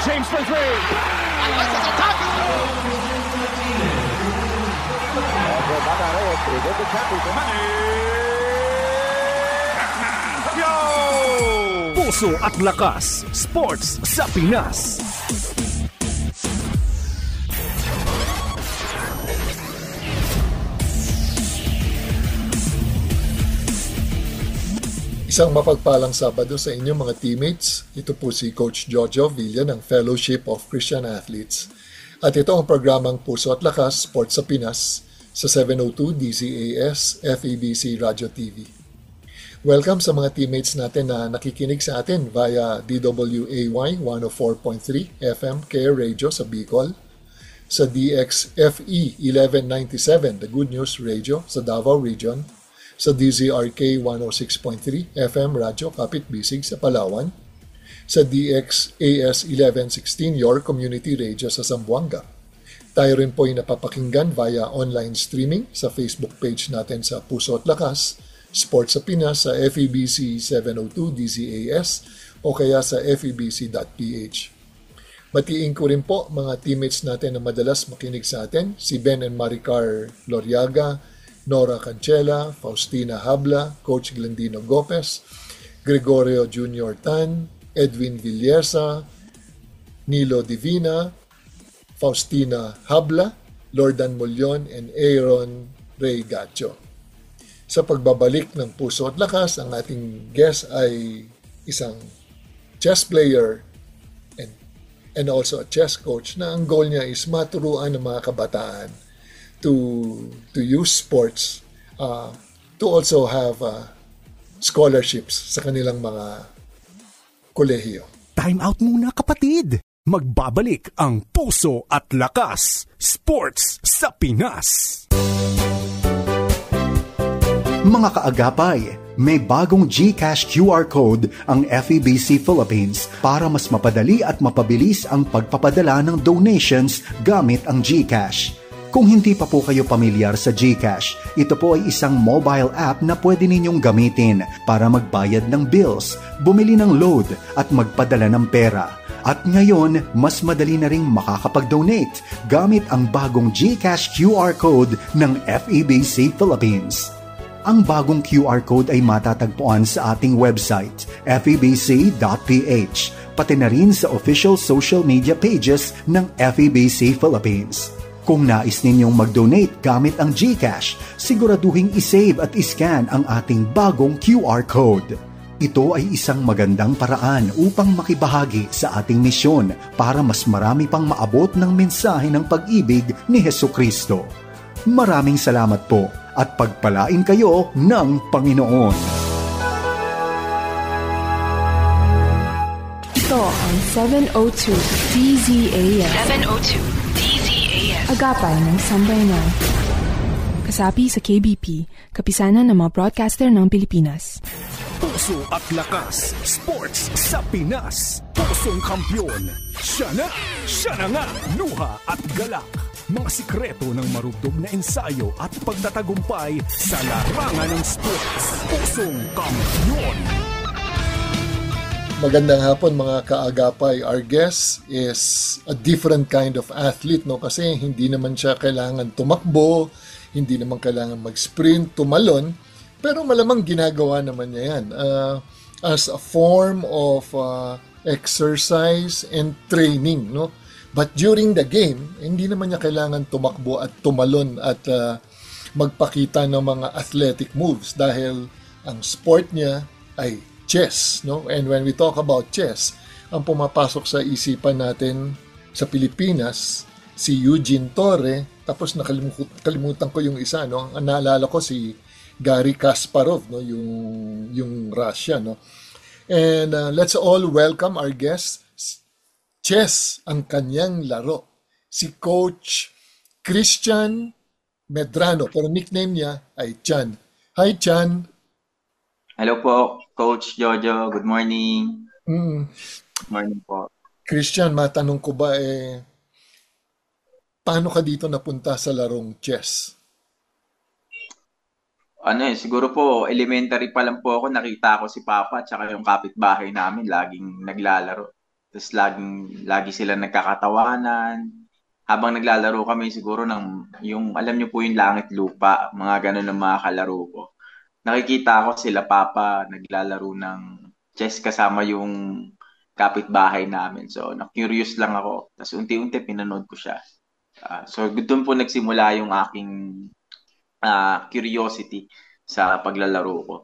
James for three. Puso at Lakas, Sports sa Pinas. Isang mapagpalang Sabado sa inyong mga teammates. Ito po si Coach Jojo Villa ng Fellowship of Christian Athletes. At ito ang programang Puso at Lakas, Sports sa Pinas sa 702 DZAS FEBC Radio TV. Welcome sa mga teammates natin na nakikinig sa atin via DWAY 104.3 FM Care Radio sa Bicol, sa DXFE 1197 The Good News Radio sa Davao Region, sa DZRK 106.3 FM Radyo Kapit Bisig sa Palawan, sa DXAS 1116 Your Community Radio sa Zamboanga. Tayo rin po ay napapakinggan via online streaming sa Facebook page natin sa Puso at Lakas, Sports sa Pinas sa FEBC 702 DZAS o kaya sa febc.ph. Batiin ko rin po mga teammates natin na madalas makinig sa atin, si Ben and Maricar Loriaga, Nora Cancela, Faustina Habla, Coach Glandino Gopez, Gregorio Junior Tan, Edwin Villesa, Nilo Divina, Faustina Habla, Lordan Mulyon, and Aaron Ray Gacho. Sa pagbabalik ng Puso at Lakas, ang ating guest ay isang chess player and also a chess coach na ang goal niya is maturuan ng mga kabataan to use sports to also have scholarships sa kanilang mga kolehiyo. Time out muna kapatid! Magbabalik ang Puso at Lakas, Sports sa Pinas. Mga kaagapay, may bagong GCash QR code ang FEBC Philippines para mas mapadali at mapabilis ang pagpapadala ng donations gamit ang GCash. Kung hindi pa po kayo pamilyar sa GCash, ito po ay isang mobile app na pwede ninyong gamitin para magbayad ng bills, bumili ng load at magpadala ng pera. At ngayon, mas madali na ring makakapag-donate gamit ang bagong GCash QR code ng FEBC Philippines. Ang bagong QR code ay matatagpuan sa ating website, febc.ph, pati na rin sa official social media pages ng FEBC Philippines. Kung nais ninyong mag-donate gamit ang GCash, siguraduhin isave at iscan ang ating bagong QR code. Ito ay isang magandang paraan upang makibahagi sa ating misyon para mas marami pang maabot ng mensahe ng pag-ibig ni Hesukristo. Maraming salamat po at pagpalain kayo ng Panginoon. Ito ang 702 DZAS. 702 Agapay ng Sambayanan. Kasapi sa KBP, kapisanan ng mga broadcaster ng Pilipinas. Puso at Lakas, Sports sa Pinas. Pusong kampyon. Siya na nga, luha at galak. Mga sikreto ng marugdog na ensayo at pagtatagumpay sa larangan ng sports. Pusong kampyon. Magandang hapon mga kaagapay. Our guest is a different kind of athlete, no? Kasi hindi naman siya kailangan tumakbo, hindi naman kailangan mag-sprint, tumalon, pero malamang ginagawa naman niya yan as a form of exercise and training, no? But during the game, hindi naman niya kailangan tumakbo at tumalon at magpakita ng mga athletic moves dahil ang sport niya ay chess, no? And when we talk about chess, ang pumapasok sa isipan natin sa Pilipinas, si Eugene Torre, tapos nakalimutan ko yung isa, no? Ang naalala ko si Garry Kasparov, no? Yung Russia, no? And let's all welcome our guest. Chess ang kanyang laro. Si Coach Christian Medrano, pero nickname niya ay Chan. Hi, Chan. Hello po, Coach Jojo. Good morning. Good morning po. Christian, matanong ko ba paano ka dito napunta sa larong chess? Siguro po, elementary pa lang po ako, nakita ko si Papa at saka yung kapitbahay namin, laging naglalaro. Tapos lagi sila nagkakatawanan. Habang naglalaro kami siguro yung alam niyo po yung langit lupa, mga ganun ng mga kalaro ko. Nakikita ko sila papa naglalaro ng chess kasama yung kapitbahay namin. So, na-curious lang ako. Tapos unti-unti pinanood ko siya. So, doon po nagsimula yung aking curiosity sa paglalaro ko.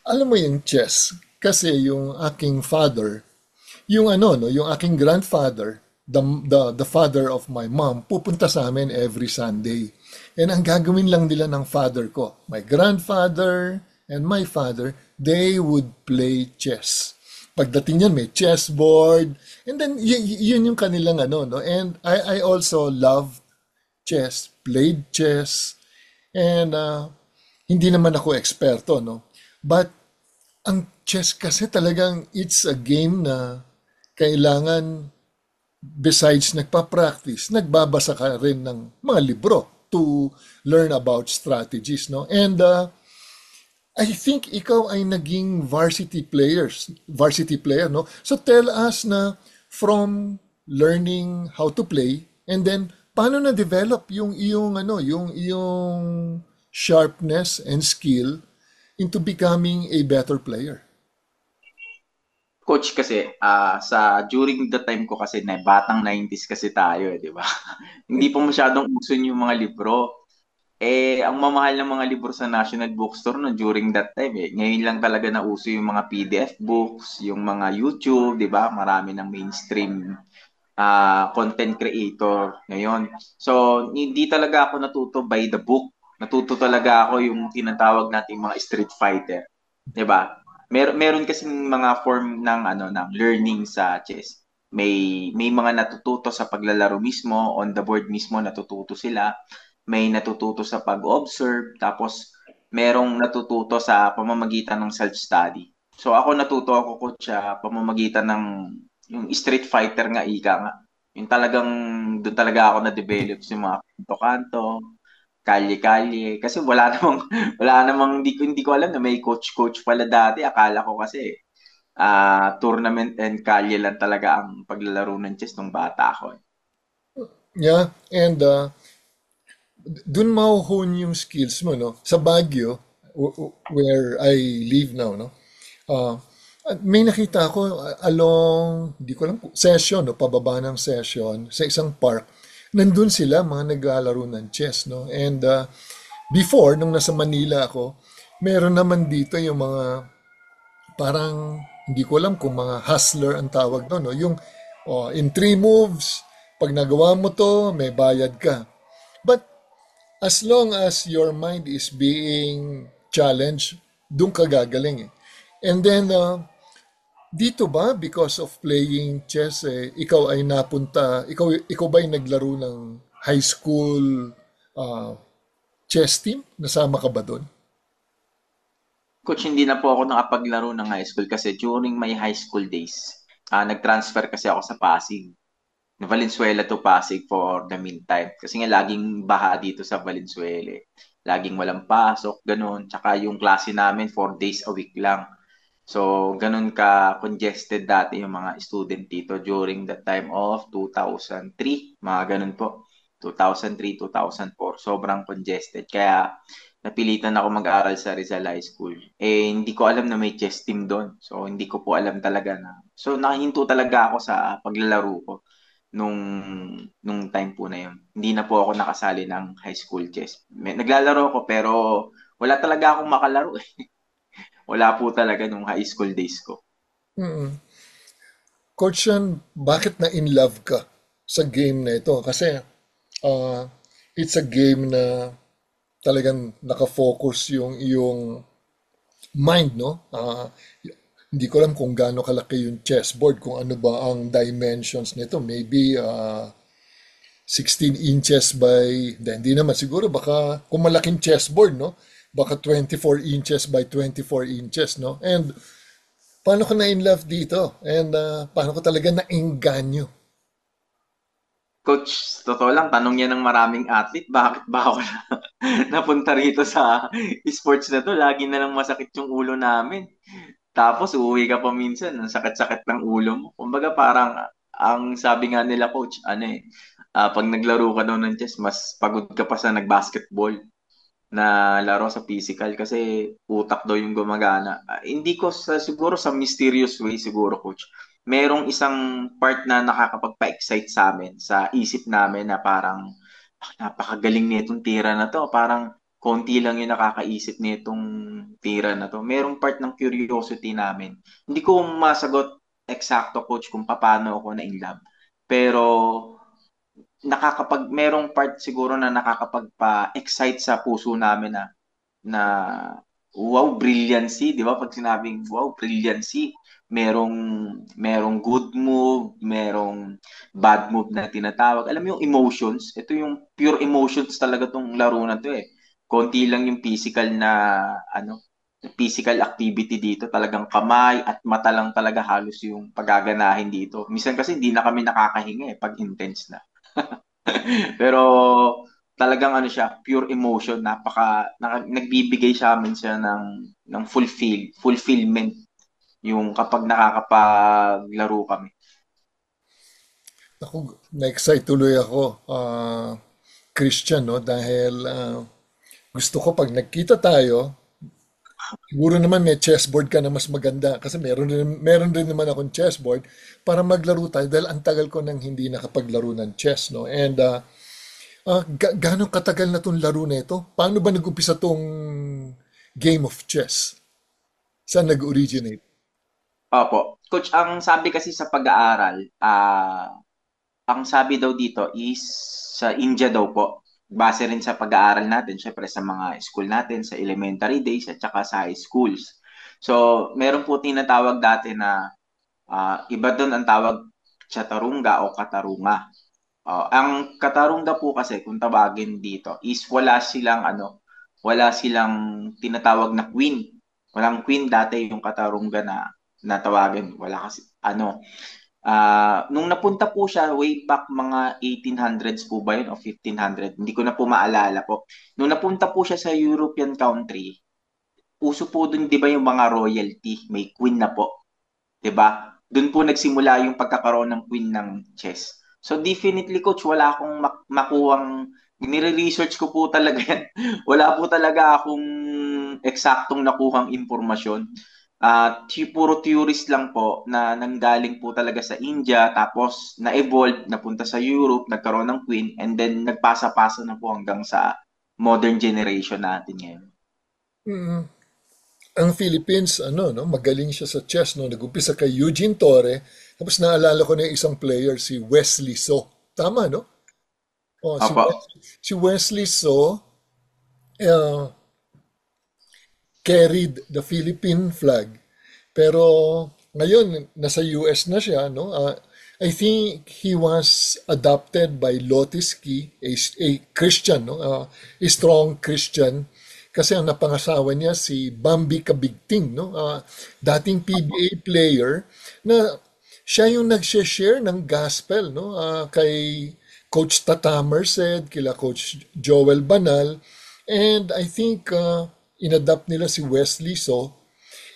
Alam mo yung chess, kasi yung aking father, yung yung aking grandfather, the father of my mom, pupunta sa amin every Sunday. And ang gagawin lang nila ng father ko, my grandfather and my father, they would play chess. Pagdating yan, may chessboard. And then, yun yung kanilang no? And I also love chess, played chess. And hindi naman ako eksperto, no? But ang chess kasi talagang it's a game na kailangan, besides nagpa-practice, nagbabasa ka rin ng mga libro to learn about strategies, no? And I think ikaw ay naging varsity player, no? So tell us na from learning how to play, and then paano na develop yung iyong sharpness and skill into becoming a better player. Coach, kasi during the time ko kasi na batang 90s kasi tayo, di ba? Hindi pa masyadong uso yung mga libro. Ang mamahal ng mga libro sa National Bookstore no during that time Ngayon lang talaga na uso yung mga PDF books, yung mga YouTube, di ba? Marami ng mainstream content creator ngayon. So, hindi talaga ako natuto by the book. Natuto talaga ako yung tinatawag nating mga street fighter. 'Di ba? Meron kasi mga form ng learning sa chess. May mga natututo sa paglalaro mismo, on the board mismo natututo sila. May natututo sa pag-observe, tapos merong natututo sa pamamagitan ng self-study. So ako natuto ako coach sa pamamagitan ng yung street fighter nga ika nga. Yung talagang doon talaga ako na-develop sa mga kanto-kanto, kalye-kalye. Kasi wala namang hindi ko alam na may coach pala dati. Akala ko kasi tournament and kalye lang talaga ang paglalaro ng chess nung bata ako. Yeah, and dun mauhon yung skills mo, no? Sa Baguio, where I live now, no? May nakita ako along, di ko alam, session, no? Pababa ng session, sa isang park. Nandun sila, mga naglalaro ng chess, no? And before, nung nasa Manila ako, meron naman dito yung mga, parang, hindi ko alam kung mga hustler ang tawag doon, no? Yung, in 3 moves, pag nagawa mo to, may bayad ka. But, as long as your mind is being challenged, doon ka gagaling eh. And then, dito ba, because of playing chess, ikaw ay napunta, ikaw ba ay naglaro ng high school chess team? Nasama ka ba doon? Coach, hindi na po ako nakapaglaro ng high school kasi during my high school days, nag-transfer kasi ako sa Pasig. Valenzuela to Pasig for the meantime. Kasi nga laging baha dito sa Valenzuela. Laging walang pasok, ganun. Tsaka yung klase namin 4 days a week lang. So, ganun ka-congested dati yung mga student dito during the time of 2003. Mga ganun po. 2003, 2004. Sobrang congested. Kaya, napilitan ako mag-aral sa Rizal High School. Hindi ko alam na may chess team doon. So, hindi ko po alam talaga na. So, nakahinto talaga ako sa paglalaro ko nung time po na yun. Hindi na po ako nakasali ng high school chess. Naglalaro ako pero wala talaga akong makalaro eh. Wala po talaga nung high school days ko. Coach Sean, bakit na in love ka sa game na ito? Kasi it's a game na talagang nakafocus yung iyong mind, no? Hindi ko alam kung gaano kalaki yung chessboard, kung ano ba ang dimensions nito. Maybe 16 inches by, hindi naman siguro, baka kung malaking chessboard, no? Baka 24 inches by 24 inches, no? And paano ko na in love dito? And paano ko talaga na-engganyo? Coach, totoo lang, tanong yan ng maraming athlete, bakit ba ako napunta rito sa sports na to? Lagi na lang masakit yung ulo namin. Tapos uuwi ka pa minsan, ang sakit-sakit ng ulo mo. Kumbaga parang ang sabi nga nila coach, pag naglaro ka daw ng chess, mas pagod ka pa sa nag-basketball na laro sa physical kasi utak daw yung gumagana. Hindi ko siguro sa mysterious way siguro coach. Merong isang part na nakakapagpa-excite sa amin, sa isip namin na parang napakagaling nitong tira na to. Parang konti lang yung nakakaisip nitong tira na to. Merong part ng curiosity namin. Hindi ko masagot eksakto coach kung paano ako na in love. Pero merong part siguro na nakakapagpa-excite sa puso namin na wow, brilliancy, 'di ba? Pag sinabing wow, brilliancy, merong merong good move, merong bad move na tinatawag. Alam mo yung emotions, ito yung pure emotions talaga tong laro na 'to eh. Konti lang yung physical activity dito, talagang kamay at mata lang talaga halos yung paggaganahin dito. Minsan kasi hindi na kami nakakahinga pag intense na. Pero talagang siya, pure emotion, nagbibigay sa amin siya ng fulfillment yung kapag nakakapaglaro kami. Ako, na-excite tuloy ako, Christian, no? Dahil gusto ko pag nagkita tayo, siguro naman may chessboard ka na mas maganda kasi meron rin naman akong chessboard para maglaro tayo dahil ang tagal ko nang hindi nakapaglaro ng chess, no? And gaano katagal na tong laro na ito? Paano ba nag-umpisa tong game of chess? Saan nag-originate? Opo. Coach, ang sabi kasi sa pag-aaral, ang sabi daw dito is sa India daw po. Base rin sa pag-aaral natin, syempre sa mga school natin, sa elementary days at saka sa high schools. So, meron po tinatawag dati na iba doon ang tawag chaturanga o katarunga. Ang katarunga po kasi kung tawagin dito is wala silang tinatawag na queen. Walang queen dati yung katarunga na tawagin. Wala kasi nung napunta po siya way back mga 1800s po ba yun o 1500, hindi ko na po maalala po. Nung napunta po siya sa European country, uso po dun 'di ba yung mga royalty, may queen na po, 'di ba? Doon po nagsimula yung pagkakaroon ng queen ng chess. So definitely coach, wala akong makuwang nire-research ko po talaga yan. Wala po talaga akong eksaktong nakuhang impormasyon. Puro theories lang po na nanggaling po talaga sa India, tapos na-evolve, napunta sa Europe, nagkaroon ng queen, and then nagpasa-pasa na po hanggang sa modern generation natin ngayon. Mm, ang Philippines, no, magaling siya sa chess, no? Nag-umpisa kay Eugene Torre, tapos naalala ko na yung isang player, si Wesley So. Tama, no? Oh, Opo. Si Wesley So uh, carried the Philippine flag. Pero ngayon, nasa US na siya, no? I think he was adopted by Lotiski, a Christian, no? A strong Christian. Kasi ang napangasawa niya si Bambi Kabigting, no? Dating PBA player na siya yung nag-share ng gospel, no? Kay Coach Tata Merced, kila Coach Joel Banal, and I think inadapt nila si Wesley So.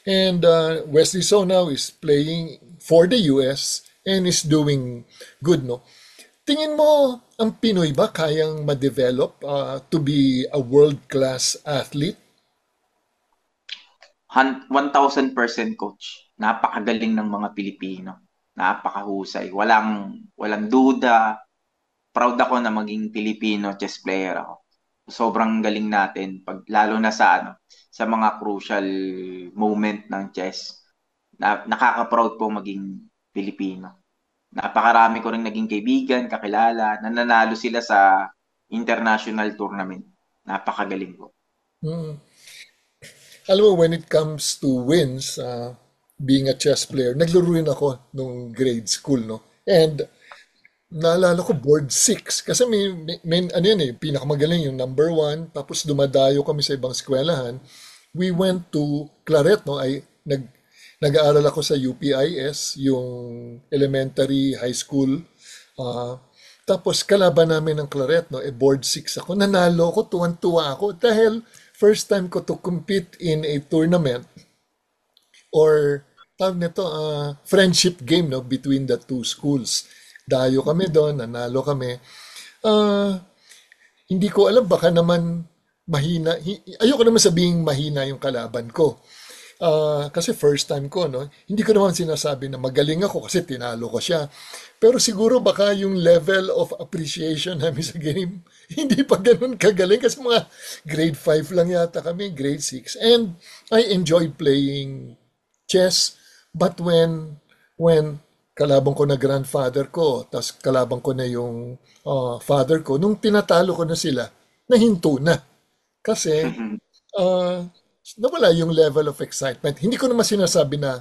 And Wesley So now is playing for the US and is doing good, no? Tingin mo, ang Pinoy ba kayang ma-develop to be a world-class athlete? 1,000% coach. Napakagaling ng mga Pilipino. Napakahusay. Walang duda. Proud ako na maging Pilipino chess player ako. Sobrang galing natin lalo na sa mga crucial moment ng chess. Nakaka-proud po maging Pilipino. Napakarami ko rin naging kaibigan, kakilala, nananalo sila sa international tournament. Napakagaling po. Hmm. Alam mo, when it comes to wins, being a chess player, naglaro rin ako nung grade school, no? And naalala ko board 6 kasi may ano yun pinakamagaling yung number 1, tapos dumadayo kami sa ibang eskwelahan. We went to Claret, no? Nag-aaral ako sa UPIS, yung elementary, high school. Tapos kalaban namin ng Claret, no? Board 6 ako. Nanalo ko, tuwan-tuwa ako dahil first time ko to compete in a tournament. or tawag nito, friendship game, no, between the two schools. Dayo kami doon, nanalo kami. Ah, hindi ko alam, baka naman mahina. Ayoko naman sabihing mahina yung kalaban ko. Kasi first time ko, no? Hindi ko naman sinasabi na magaling ako kasi tinalo ko siya. Pero siguro baka yung level of appreciation namin sa game, hindi pa ganun kagaling kasi mga grade 5 lang yata kami, grade 6. And I enjoy playing chess, but when kalabang ko na grandfather ko, tas kalabang ko na yung father ko, nung tinatalo ko na sila, nahinto na. Kasi uh, nawala yung level of excitement. Hindi ko naman sinasabi na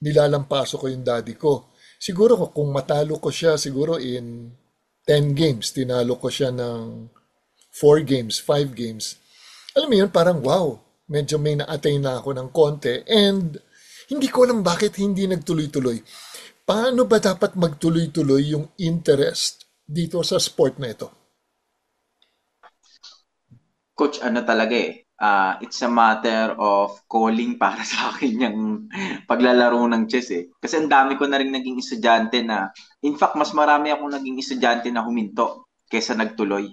nilalampaso ko yung daddy ko. Siguro kung matalo ko siya, siguro in 10 games, tinalo ko siya ng 4 games, 5 games. Alam mo yun, parang wow, medyo may na-attain na ako ng konti. And hindi ko alam bakit hindi nagtuloy-tuloy. Paano ba dapat magtuloy-tuloy yung interest dito sa sport na ito? Coach, ano talaga it's a matter of calling para sa akin yung paglalaro ng chess eh. Kasi ang dami ko na rin naging estudyante na, in fact, mas marami akong naging estudyante na huminto kaysa nagtuloy.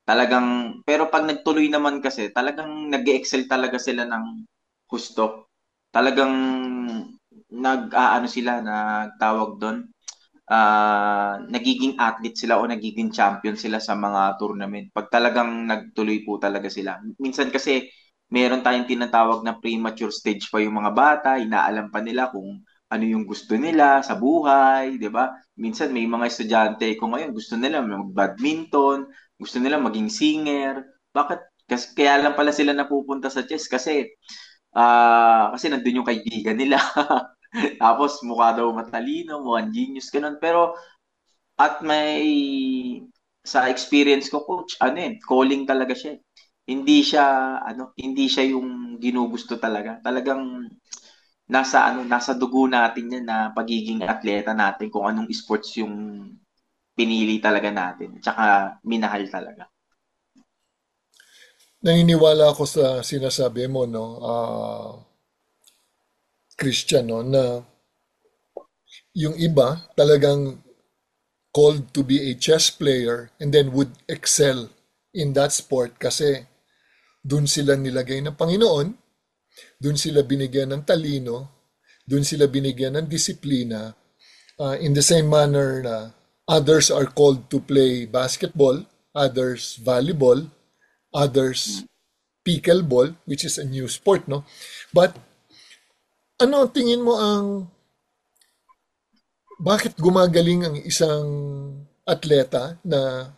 Talagang, pero pag nagtuloy naman kasi, talagang nag-excel talaga sila ng husto. Talagang nag-aano sila, nagtawag doon, nagiging athlete sila o nagiging champion sila sa mga tournament. Pag talagang nagtuloy po talaga sila. Minsan kasi meron tayong tinatawag na premature stage pa yung mga bata, inaalam pa nila kung ano yung gusto nila sa buhay, 'di ba? Minsan may mga estudyante ko ngayon gusto nila mag-badminton, gusto nila maging singer. Bakit? Kasi kaya lang pala sila napupunta sa chess kasi nandun yung kaibigan nila. Tapos mukha daw matalino, mukhang genius, ganun. Pero at may sa experience ko, coach, calling talaga siya. Hindi siya yung ginugusto talaga. Talagang nasa dugo natin yan na pagiging atleta natin kung anong sports yung pinili talaga natin. Tsaka minahal talaga. Naniniwala ako sa sinasabi mo, no, Christian, no, na yung iba talagang called to be a chess player and then would excel in that sport kasi dun sila nilagay ng Panginoon, dun sila binigyan ng talino, dun sila binigyan ng disiplina, in the same manner na others are called to play basketball, others volleyball, others pickleball, which is a new sport, no? But ano tingin mo bakit gumagaling ang isang atleta na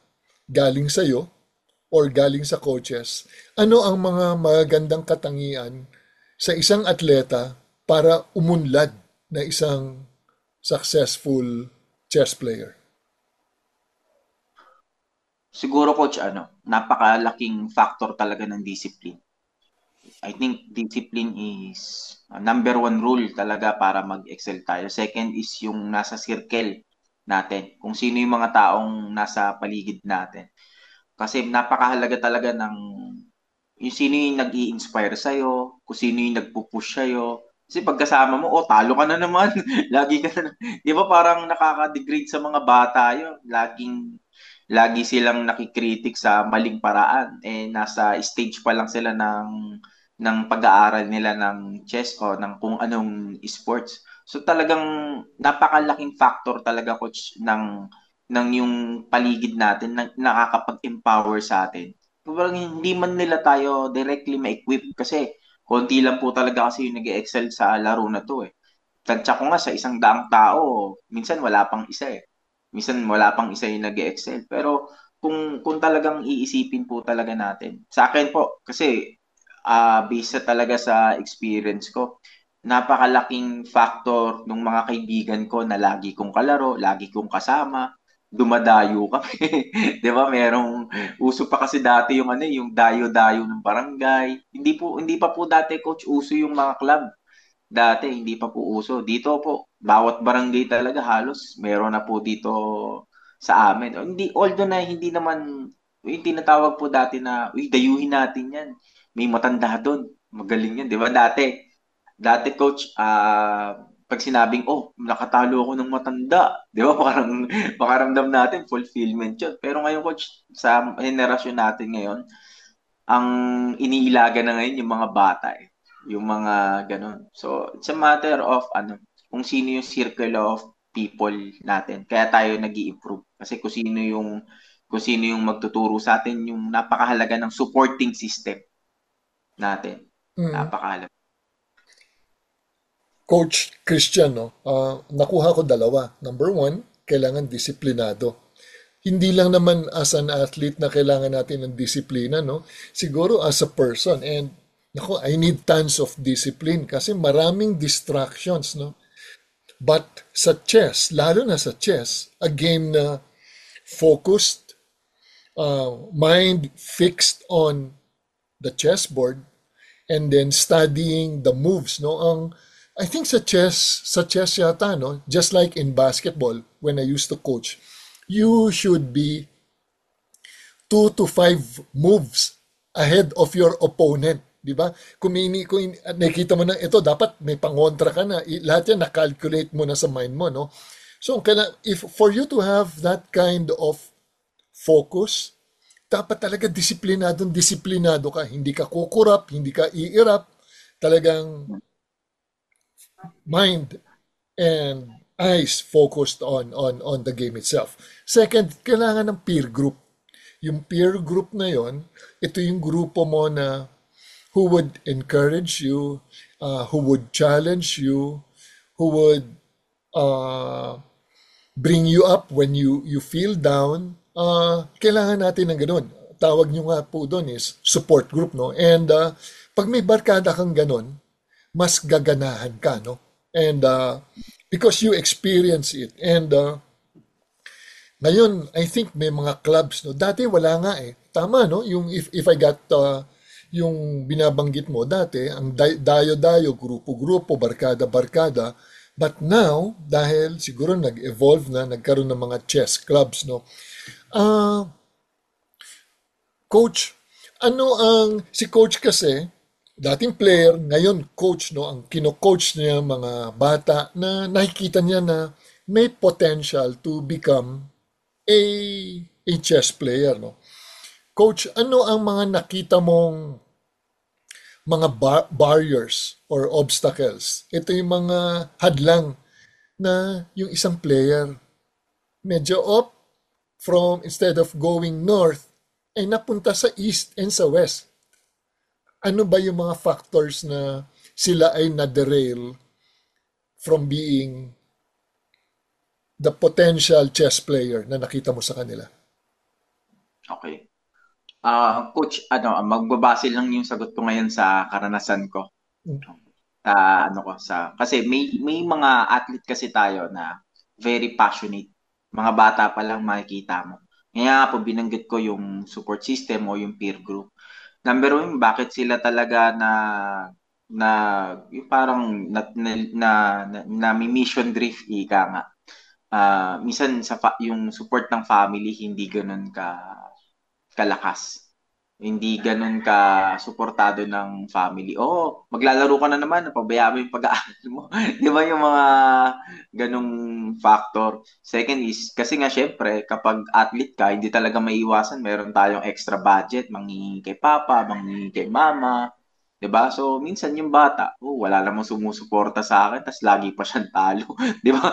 galing sa'yo or galing sa coaches? Ano ang mga magagandang katangian sa isang atleta para umunlad na isang successful chess player? Siguro, coach, napakalaking factor talaga ng discipline. I think discipline is number one rule talaga para mag-excel tayo. Second is yung nasa circle natin. Kung sino yung mga taong nasa paligid natin. Kasi napakahalaga talaga ng yung sino yung nag-i-inspire sa'yo, kung sino yung nagpo-push sa'yo. Kasi pagkasama mo, talo ka na naman. Lagi ka na. Di ba parang nakaka-degrade sa mga bata yun? Lagi silang nakikritik sa maling paraan. Nasa stage pa lang sila ng pag-aaral nila ng chess o ng kung anong sports. So talagang napakalaking factor talaga, coach, ng yung paligid natin na nakakapag-empower sa atin. Parang hindi man nila tayo directly ma-equip kasi konti lang po talaga kasi yung nag-excel sa laro na to eh. Tansya ko nga sa 100 tao, minsan wala pang isa eh. Minsan wala pang isa yung nag-excel. Pero kung talagang iisipin po talaga natin. Sa akin po, kasi based talaga sa experience ko, napakalaking factor ng mga kaibigan ko na lagi kong kalaro, lagi kong kasama, dumadayo kami. 'Di ba? Uso pa kasi dati yung dayo-dayo ng barangay. Hindi pa po dati, coach, uso yung mga club. Dati hindi pa po uso. Dito po, bawat barangay talaga halos meron na po dito sa amin. Hindi, although na hindi naman yung tinatawag po dati na, uy, dayuhin natin yan. May matanda doon. Magaling yan, di ba? Dati, Dati coach, pag sinabing, oh, nakatalo ako ng matanda, di ba? Parang makaramdam natin fulfillment yun. Pero ngayon coach, sa henerasyon natin ngayon, ang iniilaga na ngayon yung mga bata eh. Yung mga ganun. So, it's a matter of kung sino yung circle of people natin. Kaya tayo nag-i-improve. Kasi kung sino yung magtuturo sa atin, yung napakahalaga ng supporting system natin. Napakahalaga. Coach Christian, no? Nakuha ko dalawa. Number one, kailangan disiplinado. Hindi lang naman as an athlete na kailangan natin ng disiplina, no? Siguro as a person. And I need tons of discipline kasi maraming distractions, no? But sa chess, lalo na sa chess, a game na focused, mind fixed on the chessboard, and then studying the moves, no? I think sa chess yata, no? Just like in basketball, when I used to coach, you should be 2 to 5 moves ahead of your opponent. Di ba? Kung nakikita mo na ito, dapat may pangontra ka na. Lahat yan na-calculate mo na sa mind mo, no? So, for you to have that kind of focus, dapat talaga disiplinado ka. Hindi ka kukurap, hindi ka iirap. Talagang mind and eyes focused on the game itself. Second, kailangan ng peer group. Yung peer group na yon, ito yung grupo mo na who would encourage you, who would challenge you, who would bring you up when you feel down. Kailangan natin ng ganun. Tawag nyo nga po doon is support group, no? And pag may barkada kang ganun, mas gaganahan ka, no? And because you experience it. And ngayon, I think may mga clubs, no? Dati wala nga eh. Tama, no? Yung if I got yung binabanggit mo dati, ang dayo-dayo, grupo-grupo, barkada-barkada. But now, dahil siguro nag-evolve na, nagkaroon ng mga chess clubs, no? Coach, si coach kasi, dating player, ngayon coach, no? Ang kino-coach niya mga bata na nakikita niya na may potential to become a chess player, no? Coach, ano ang mga nakita mong mga barriers or obstacles? Ito yung mga hadlang na yung isang player medyo instead of going north, ay napunta sa east and sa west. Ano ba yung mga factors na sila ay na-derail from being the potential chess player na nakita mo sa kanila? Okay. Coach, magbabase lang yung sagot ko ngayon sa karanasan ko. Kasi may mga athlete kasi tayo na very passionate. Mga bata pa lang makikita mo. Kaya po binanggit ko yung support system o yung peer group. Number one, bakit sila talaga yung parang na may mission drift, ika nga. Minsan yung support ng family hindi ganoon kalakas. Hindi ganun ka suportado ng family. Oh, maglalaro ka na naman, napabayaan mo yung pag-aaral mo. Di ba yung mga ganung factor? Second is, kasi nga syempre, kapag athlete ka, hindi talaga maiiwasan. Meron tayong extra budget, manghihingi kay papa, manghihingi kay mama. Di ba? So, minsan yung bata, wala namang sumusuporta sa akin, tas lagi pa siyang talo. Di ba?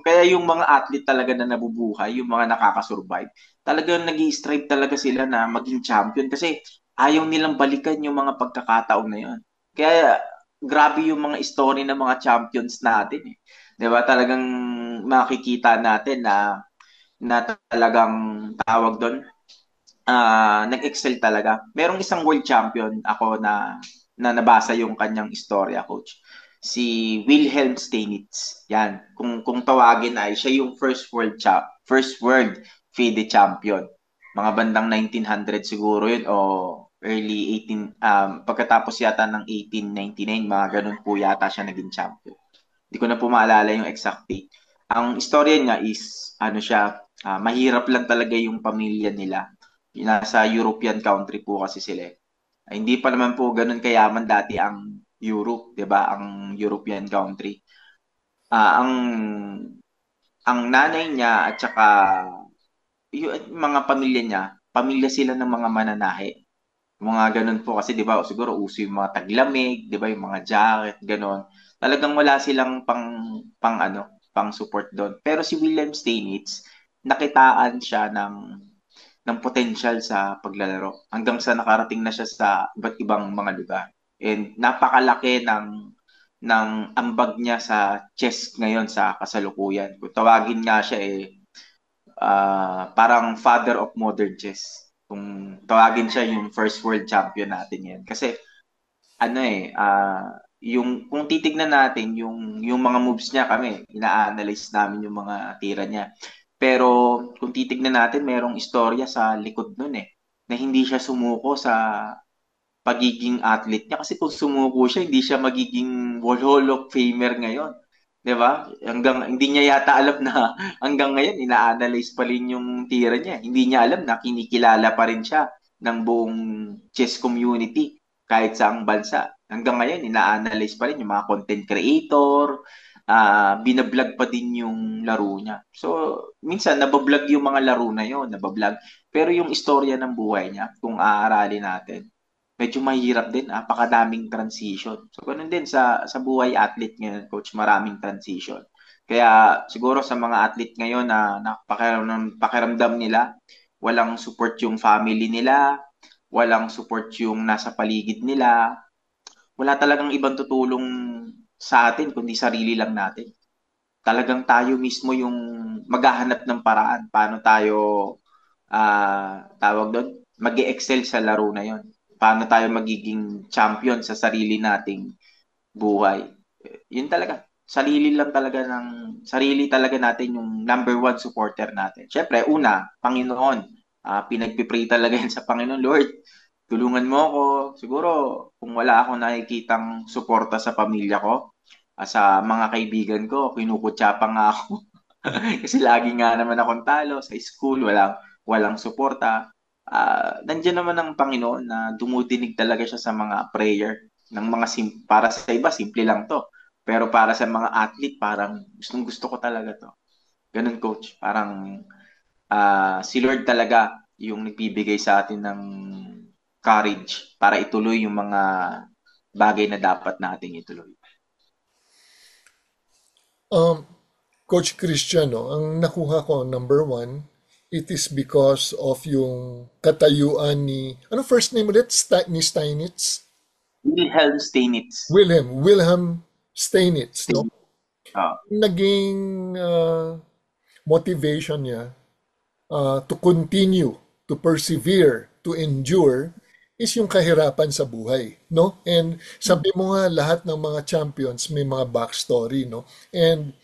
Kaya yung mga athlete talaga na nabubuhay, yung mga nakakasurvive, talagang nag-i-strive talaga sila na maging champion kasi ayaw nilang balikan yung mga pagkakataon na yun. Kaya grabe yung mga story ng mga champions natin eh. 'Di ba? Talagang makikita natin na talagang tawag doon nag-excel talaga. Merong isang world champion ako na nabasa yung kanyang istorya, coach. Si Wilhelm Steinitz. Yan. Kung tawagin ay siya yung first world FIDE champion. Mga bandang 1900 siguro yun o early pagkatapos yata ng 1899, mga ganun po yata siya naging champion. Hindi ko na po maalala yung exact date. Ang istorya niya is mahirap lang talaga yung pamilya nila. Nasa European country po kasi sila. Hindi pa naman po ganun kayaman dati Europe, 'di ba? Ang European country. Ang nanay niya at saka yung mga pamilya niya, pamilya sila ng mga mananahe. Mga ganun po kasi 'di ba siguro uso yung mga taglamig, 'di ba yung mga jacket, gano'n. Talagang wala silang pang support doon. Pero si William Steinitz, nakitaan siya ng potential sa paglalaro hanggang sa nakarating na siya sa iba't ibang mga lugar. And napakalaki ng ambag niya sa chess ngayon sa kasalukuyan. Kung tawagin nga siya parang father of modern chess. Kung tawagin siya yung first world champion natin yan. Kasi yung kung titignan natin yung mga moves niya kami, ina-analyze namin yung mga tira niya. Pero kung titignan natin, merong istorya sa likod nun na hindi siya sumuko sa pagiging athlete niya kasi kung sumuko siya, hindi siya magiging Hall of Famer ngayon. 'Di ba? Hanggang hindi niya yata alam na hanggang ngayon ina-analyze pa rin yung tira niya. Hindi niya alam na kinikilala pa rin siya ng buong chess community kahit sa ang bansa. Hanggang ngayon ina-analyze pa rin yung mga content creator, binablog pa din yung laro niya. So, minsan nabablog yung mga laro na yon, nabablog. Pero yung istorya ng buhay niya, kung aaralin natin, medyo mahirap din, napakadaming transition. So, ganun din sa buhay athlete ngayon, coach, maraming transition. Kaya siguro sa mga athlete ngayon na pakiramdam nila, walang support yung family nila, walang support yung nasa paligid nila, wala talagang ibang tutulong sa atin kundi sarili lang natin. Talagang tayo mismo yung maghahanap ng paraan paano tayo tawag doon, mag-excel sa laro na yon. Paano tayo magiging champion sa sarili nating buhay. Yun talaga. Sarili talaga natin yung number one supporter natin. Syempre, una, Panginoon. Pinagpipray talaga yan sa Panginoon. Lord, tulungan mo ako. Siguro, kung wala akong nakikitang suporta sa pamilya ko, sa mga kaibigan ko, kinukutsa pa nga ako. Kasi lagi nga naman akong talo sa school, walang suporta. Nandiyan naman ang Panginoon na dumudinig talaga siya sa mga prayer ng mga para sa iba simple lang to, pero para sa mga athlete parang gusto ko talaga to. Ganun, coach, parang si Lord talaga yung nagbibigay sa atin ng courage para ituloy yung mga bagay na dapat nating ituloy. Coach Christian, ang nakuha ko, number one, it is because of yung katayuan ni, ano first name ulit? Ni Steinitz? Wilhelm Steinitz. Wilhelm Steinitz, no? Naging motivation niya to continue, to persevere, to endure, is yung kahirapan sa buhay, no? And sabi mo nga, lahat ng mga champions may mga backstory, no? And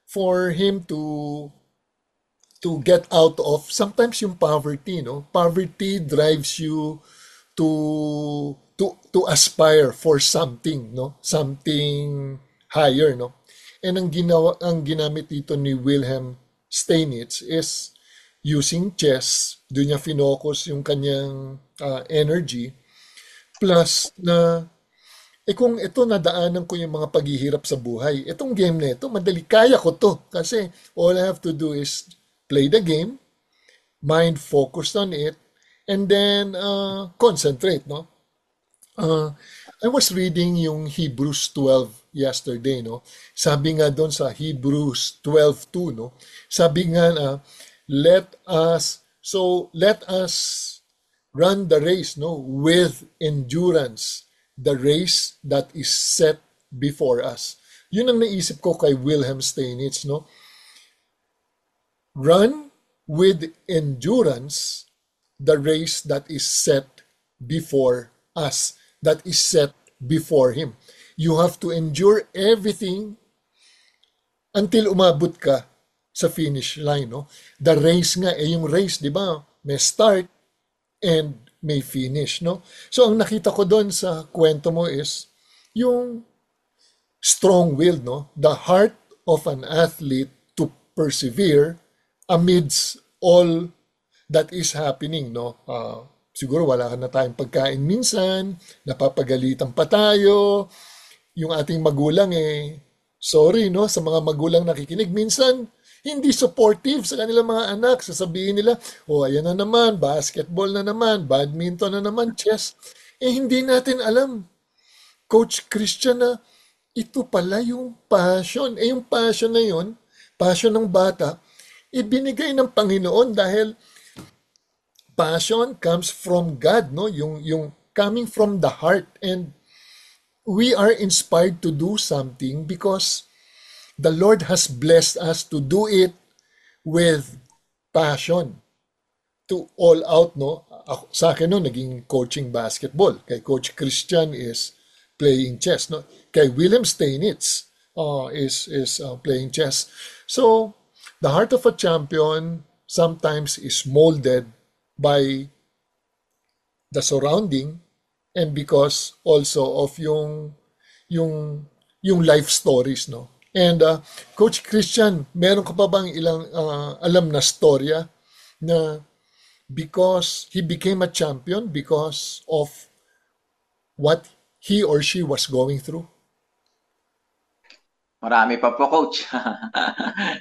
for him to get out of sometimes yung poverty, no? Poverty drives you to aspire for something, no? Something higher, no? And ang ginamit dito ni Wilhelm Steinitz is using chess. Doon niya finocus yung kanyang energy, plus na kung ito nadaanan ko yung mga paghihirap sa buhay, itong game na ito, madali, kaya ko to. Kasi all I have to do is play the game, mind focused on it, and then concentrate, no? I was reading yung Hebrews 12 yesterday, no? Sabi nga doon sa Hebrews 12:2, no? Sabi nga let us run the race, no, with endurance, the race that is set before us. Yun ang naisip ko kay Wilhelm Steinitz, no? Run with endurance the race that is set before us, that is set before him. You have to endure everything until umabot ka sa finish line, no? The race nga, yung race, di ba, may start and may finish, no? So, ang nakita ko doon sa kwento mo is yung strong will, no? The heart of an athlete to persevere amidst all that is happening, no? siguro wala ka na tayong pagkain minsan, napapagalitan pa tayo, yung ating magulang sorry no, sa mga magulang nakikinig, minsan hindi supportive sa kanilang mga anak. Sasabihin nila, ayan na naman, basketball na naman, badminton na naman, chess. Hindi natin alam, Coach Christian, na ito pala yung passion. Yung passion na yun, passion ng bata, ibinigay ng Panginoon dahil passion comes from God, no? Yung coming from the heart, and we are inspired to do something because the Lord has blessed us to do it with passion. To all out, no? Sa akin no, naging coaching basketball. Kay Coach Christian is playing chess, no? Kay William Steinitz is playing chess. So, the heart of a champion sometimes is molded by the surrounding and because also of yung life stories, no? And Coach Christian, meron ka pa bang ilang alam na storya na because he became a champion because of what he or she was going through? Marami pa po, Coach.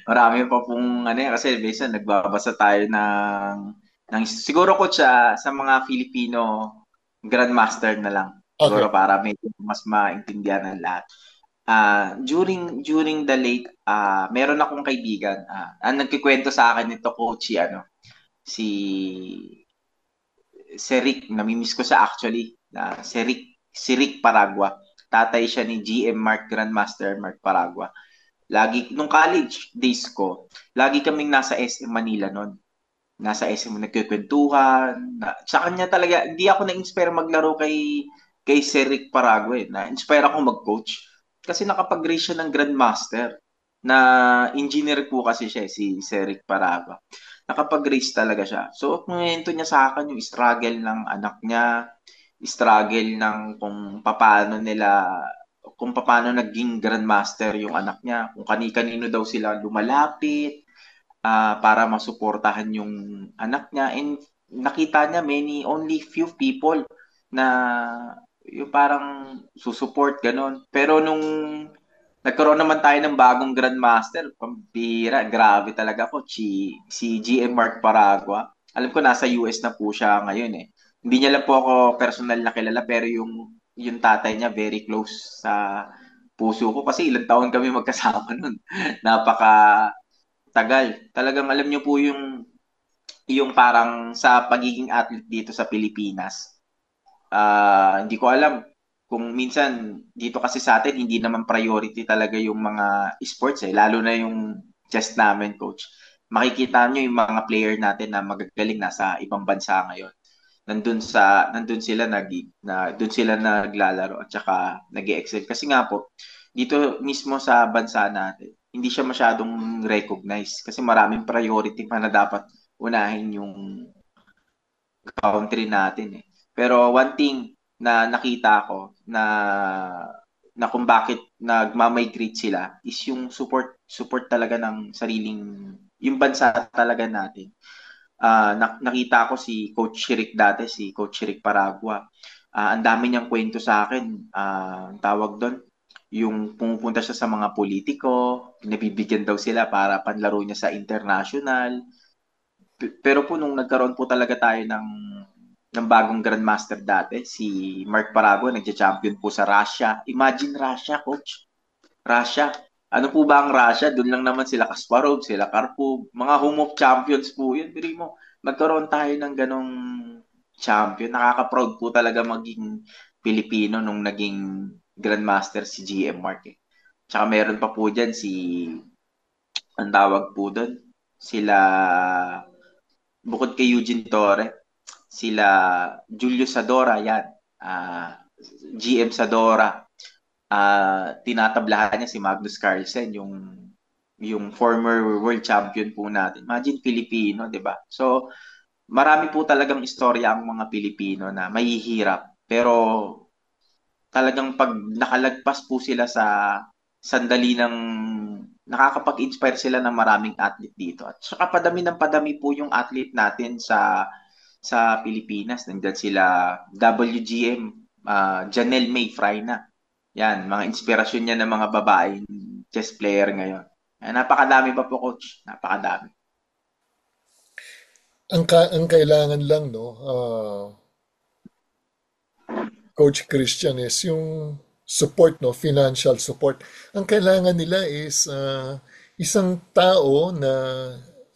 Marami pa pong kasi minsan nagbabasa tayo ng siguro, Coach, sa mga Filipino grandmaster na lang. Siguro Okay. para medyo mas maintindihan ng lahat. During the late, meron akong kaibigan. Ang nagkikwento sa akin nito, Coach, si Rick, namimiss ko sa actually, si Rick Paragua. Tatay siya ni GM Mark Grandmaster Mark Paragua. Nung college days ko, lagi kaming nasa SM Manila noon. Nasa SM nagkikwentuhan. Sa kanya talaga, hindi ako na-inspire maglaro kay Sir Rick Paragua. Na-inspire ako mag-coach. Kasi nakapag-raise siya ng Grandmaster na engineer po kasi siya, si Sir Rick Paragua. Nakapag-raise talaga siya. So, kwento niya sa akin yung struggle ng anak niya, struggle ng kung paano naging grandmaster yung anak niya, kung kani-kanino daw sila lumalapit para masuportahan yung anak niya, and nakita niya only few people na yung parang susupport ganon. Pero nung nagkaroon naman tayo ng bagong grandmaster, pambira, grabe talaga po, si GM Mark Paragua. Alam ko nasa US na po siya ngayon eh. Hindi niya lang po ako personal na kilala, pero yung tatay niya very close sa puso ko kasi ilang taon kami magkasama nun. Napaka tagal. Talagang alam niyo po yung parang sa pagiging athlete dito sa Pilipinas. Hindi ko alam kung minsan dito kasi sa atin hindi naman priority talaga yung mga sports lalo na yung chess namin, Coach. Makikita niyo yung mga player natin na magagaling nasa ibang bansa ngayon. Nandun sila doon sila naglalaro at saka nag-excel kasi nga po dito mismo sa bansa natin hindi siya masyadong recognized kasi maraming priority pa na dapat unahin yung country natin eh. Pero one thing na nakita ko na kung bakit nagmamigrate sila is yung support talaga ng yung bansa talaga natin. Nakita ko si Coach Rick dati, si Coach Rick Paragua. Ang dami niyang kwento sa akin. Ang tawag doon, yung pumupunta siya sa mga politiko, nabibigyan daw sila para panlaro niya sa international. Pero po nung nagkaroon po talaga tayo ng bagong grandmaster dati, si Mark Paragua, nagja-champion po sa Russia. Imagine Russia, Coach. Russia. Ano po ba ang Russia? Doon lang naman sila Kasparov, sila Karpov, mga home of champions po yun. Biri mo, magkaroon tayo ng ganong champion. Nakaka-proud po talaga maging Pilipino nung naging grandmaster si GM Mark eh. Tsaka meron pa po dyan ang tawag po doon, bukod kay Eugene Torre, sila Julio Sadora, yan. GM Sadora. Tinatablahan niya si Magnus Carlsen, yung former world champion po natin. Imagine Filipino, 'di ba? So, marami po talagang istorya ang mga Pilipino na mahihirap, pero talagang pag nakalagpas po sila sa sandali ng nakakapag-inspire sila ng maraming athlete dito. At saka padami ng padami po yung athlete natin sa sa Pilipinas. Nandiyan sila WGM, Janelle May Fraina. Yan, mga inspirasyon niya ng mga babaeng chess player ngayon. Napakadami pa po, coach. Napakadami. Ang kailangan lang, no, Coach Christian, is yung support, no, financial support. Ang kailangan nila is isang tao na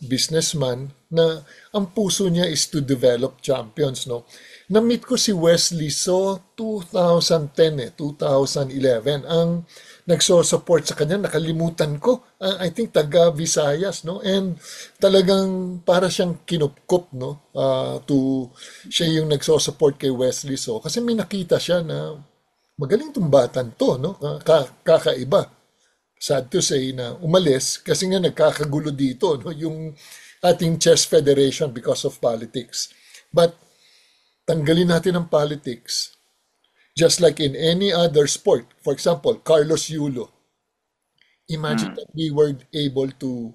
businessman na ang puso niya is to develop champions, no. Na-meet ko si Wesley So 2010 2011. Ang nagso-support sa kanya, nakalimutan ko. I think taga Visayas, no? And talagang para siyang kinupkup, no? Siya yung nagso-support kay Wesley So. Kasi may nakita siya na magaling tong batan to, no? Kakaiba. Sad to say na umalis kasi nga nagkakagulo dito, no? Yung ating chess federation because of politics. But tanggalin natin ang politics. Just like in any other sport. For example, Carlos Yulo. Imagine that we were able to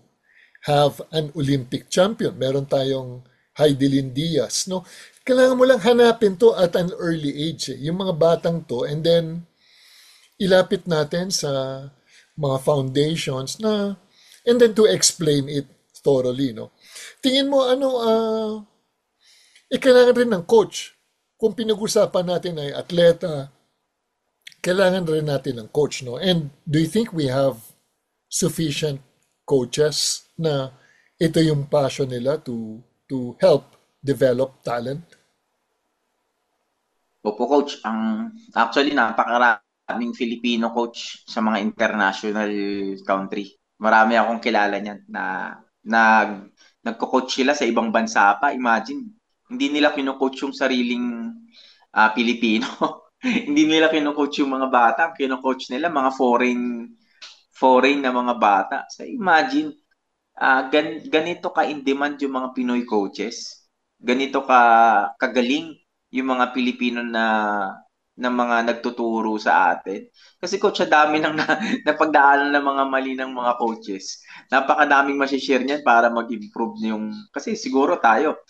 have an Olympic champion. Meron tayong Heidelin Diaz, no? Kailangan mo lang hanapin to at an early age, yung mga batang to, and then ilapit natin sa mga foundations na, and then to explain it thoroughly, no? Tingin mo, kailangan rin ng coach. Kung pinag-usapan natin ay atleta, kailangan rin natin ng coach, no? And do you think we have sufficient coaches na ito yung passion nila to help develop talent? Opo, coach. Actually, napakaraming Filipino coach sa mga international country. Marami akong kilala niyan na nagko-coach sila sa ibang bansa pa. Imagine, hindi nila kino-coach yung sariling Pilipino. Hindi nila kino-coach yung mga bata. Kino-coach nila mga foreign na mga bata. So imagine, ganito ka-in-demand yung mga Pinoy coaches. Ganito kagaling yung mga Pilipino na mga nagtuturo sa atin. Kasi coach, dami nang napagdaanan ng mga mali ng mga coaches. Napakadaming masishare niyan para mag-improve yung... Kasi siguro tayo,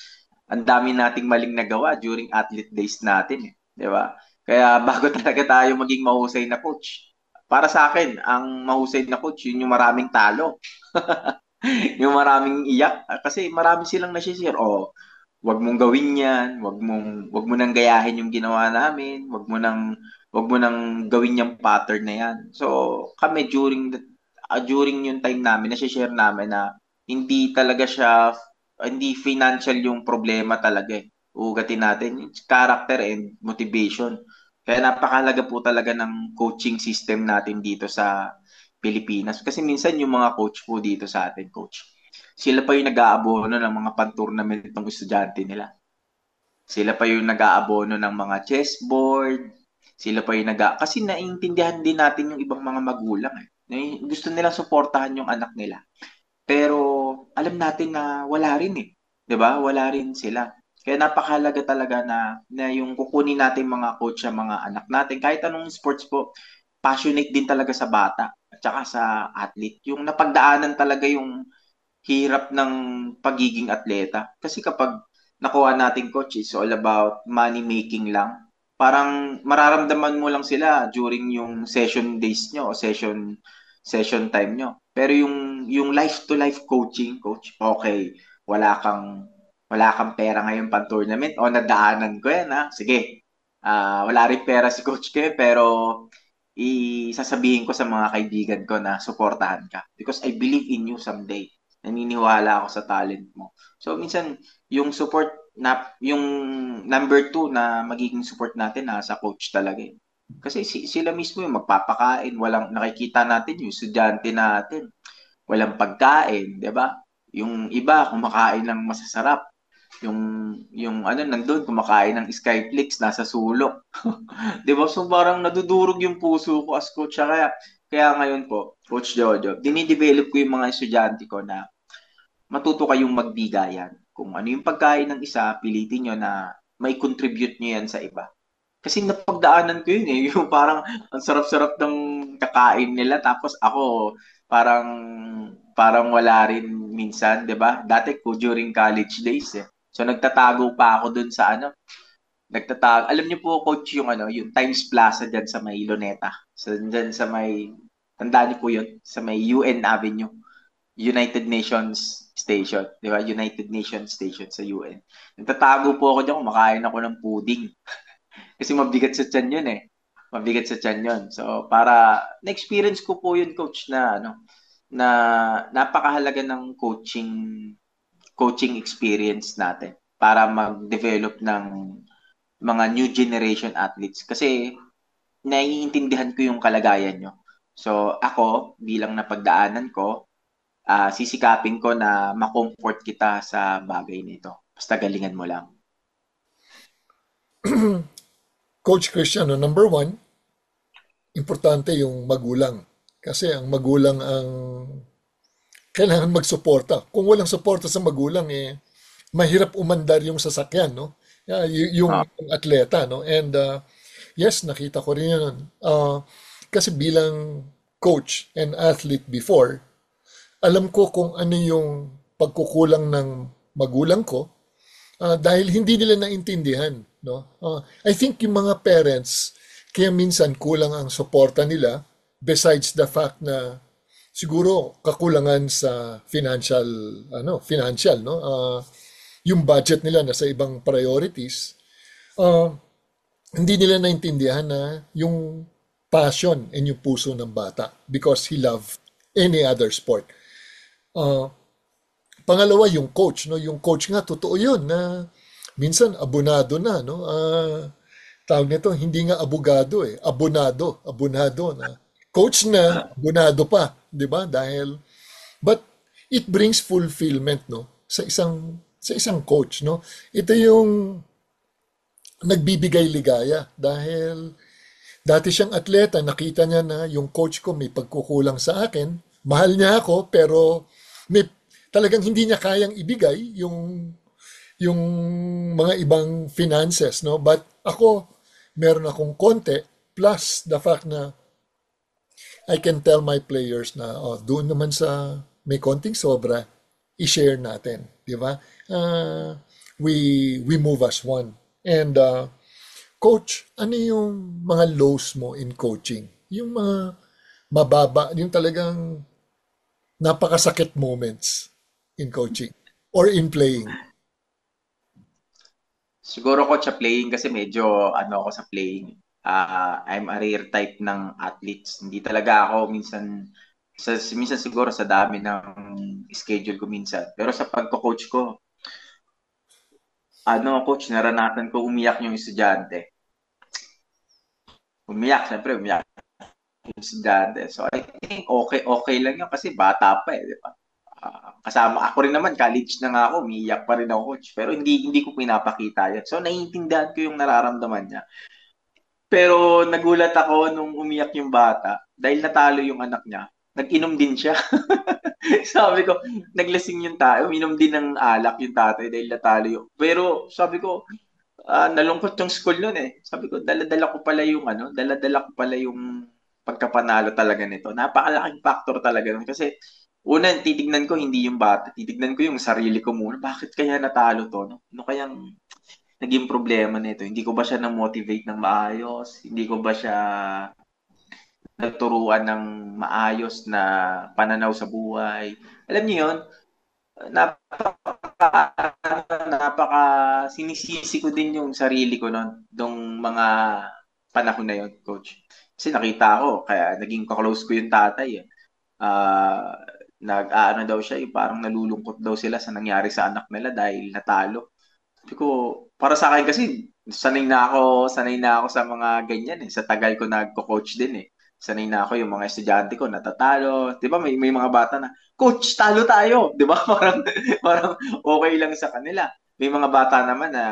ang dami nating maling nagawa during athlete days natin. Di ba? Kaya bago talaga tayo maging mahusay na coach. Para sa akin, ang mahusay na coach, yun yung maraming talo. Yung maraming iyak. Kasi marami silang nasishare. Wag mong gawin yan. Wag mo nang gayahin yung ginawa namin. Wag mo nang gawin yung pattern na yan. So, kami during yung time namin, nasishare namin na hindi talaga siya hindi financial yung problema talaga eh. Ugatin natin yung character and motivation. Kaya napakahalaga po talaga ng coaching system natin dito sa Pilipinas. Kasi minsan yung mga coach po dito sa atin, coach, sila pa yung nag-aabono ng mga pan-tournament ng estudyante nila. Sila pa yung nag-aabono ng mga chessboard. Sila pa yung kasi naiintindihan din natin yung ibang mga magulang eh. Gusto nilang suportahan yung anak nila. Pero alam natin na wala rin eh. 'Di ba? Wala rin sila. Kaya napakahalaga talaga na yung kukunin natin mga coach sa mga anak natin, kahit anong sports po, passionate din talaga sa bata at saka sa athlete. Yung napagdaanan talaga yung hirap ng pagiging atleta. Kasi kapag nakuha natin coach, it's all about money making lang. Parang mararamdaman mo lang sila during yung session days nyo o session time nyo. Pero yung life to life coaching, coach, okay, wala kang pera ngayon pang tournament o nadaanan ko yan ha. Sige. Wala rin pera si coach ko pero isasabihin ko sa mga kaibigan ko na suportahan ka because I believe in you someday. Naniniwala ako sa talent mo. So minsan yung support yung number 2 na magiging support natin sa coach talaga eh. Kasi sila mismo yung magpapakain, walang nakikita natin yung estudyante natin, walang pagkain, 'di ba? Yung iba kumakain ng masasarap. Yung nandun kumakain ng Skyflix nasa sulok. 'Di ba? So parang nadudurog yung puso ko as coach. Kaya ngayon po, Coach Jojo, dinidevelop ko yung mga estudyante ko na matuto kayong magbigayan. Kung ano yung pagkain ng isa, pilitin nyo na may contribute nyo yan sa iba. Kasi napagdaanan ko yun eh. Yung parang ang sarap-sarap ng kakain nila. Tapos ako parang wala rin minsan, 'di ba? Dati ko during college days eh. So nagtatago pa ako dun sa nagtatago. Alam niyo po coach yung Times Plaza diyan sa may Luneta. So diyan sa may tandaan niyo po yun, sa may UN Avenue. United Nations Station, di ba? United Nations Station sa UN. Nagtatago po ako diyan, kumakain ako ng pudding. Kasi mabigat sa tiyan yun eh. Mabigat sa tiyan yun. So, para na-experience ko po yun, coach, na napakahalaga ng coaching experience natin para mag-develop ng mga new generation athletes. Kasi naiintindihan ko yung kalagayan nyo. So, ako, bilang napagdaanan ko, sisikapin ko na ma-comfort kita sa bagay nito. Basta galingan mo lang. Coach Christian, number one, importante yung magulang. Kasi ang magulang ang kailangan magsuporta. Kung walang suporta sa magulang, mahirap umandar yung sasakyan, no? Yung atleta, no? And yes, nakita ko rin yun. Kasi bilang coach and athlete before, alam ko kung ano yung pagkukulang ng magulang ko dahil hindi nila naintindihan, no? I think yung mga parents, kaya minsan kulang ang suporta nila besides the fact na siguro kakulangan sa financial, no? Yung budget nila nasa ibang priorities. Hindi nila naintindihan na yung passion and yung puso ng bata because he loved any other sport. Pangalawa, yung coach, no? Yung coach nga, totoo yun na minsan abonado na, no? Tawag nito, hindi nga abogado abonado na. Coach na, abonado pa, di ba? But it brings fulfillment, no? Sa isang coach, no? Ito yung nagbibigay ligaya dahil dati siyang atleta, nakita niya na yung coach ko may pagkukulang sa akin, mahal niya ako, pero talagang hindi niya kayang ibigay yung mga ibang finances, no? But ako, meron akong konti, plus the fact na I can tell my players na, doon naman sa may konting sobra, i-share natin, di ba? We move as one. And coach, ano yung mga lows mo in coaching? Yung mga mababa, yung talagang napakasakit moments in coaching or in playing? Siguro ko sa playing kasi medyo ako sa playing. I'm a rare type ng athletes. Hindi talaga ako minsan siguro sa dami ng schedule ko minsan. Pero sa pagko-coach ko, coach, naranasan ko umiyak yung estudyante. Siyempre umiyak yung estudyante. So I think okay lang yun kasi bata pa di ba? Kasama ako rin naman, college na nga ako, umiiyak pa rin ako, coach. Pero hindi ko pinapakita yan. So naiintindihan ko yung nararamdaman niya. Pero nagulat ako nung umiyak yung bata dahil natalo yung anak niya. Nag-inom din siya. Sabi ko, naglasing yung tayo, uminom din ng alak yung tatay dahil natalo yung. Pero sabi ko, nalungkot yung school nun eh. Sabi ko, dala-dala ko pala yung pagkapanalo talaga nito. Napakalaking factor talaga nun. Kasi una, titignan ko hindi yung bata, titignan ko yung sarili ko muna. Bakit kaya natalo to? No? Ano kayang naging problema nito? Hindi ko ba siya na-motivate ng maayos? Hindi ko ba siya nagturuan ng maayos na pananaw sa buhay? Alam niyo yun, napaka sinisisi ko din yung sarili ko noon, nung mga panahon na yun, coach. Kasi nakita ko, kaya naging close ko yung tatay eh. Daw siya, parang nalulungkot daw sila sa nangyari sa anak nila dahil natalo. Sabi ko, para sa akin kasi, sanay na ako sa mga ganyan eh. Sa tagal ko nagko-coach din eh. Sanay na ako yung mga estudyante ko natatalo. 'Di ba may mga bata na, "Coach, talo tayo." 'Di ba? Parang okay lang sa kanila. May mga bata naman na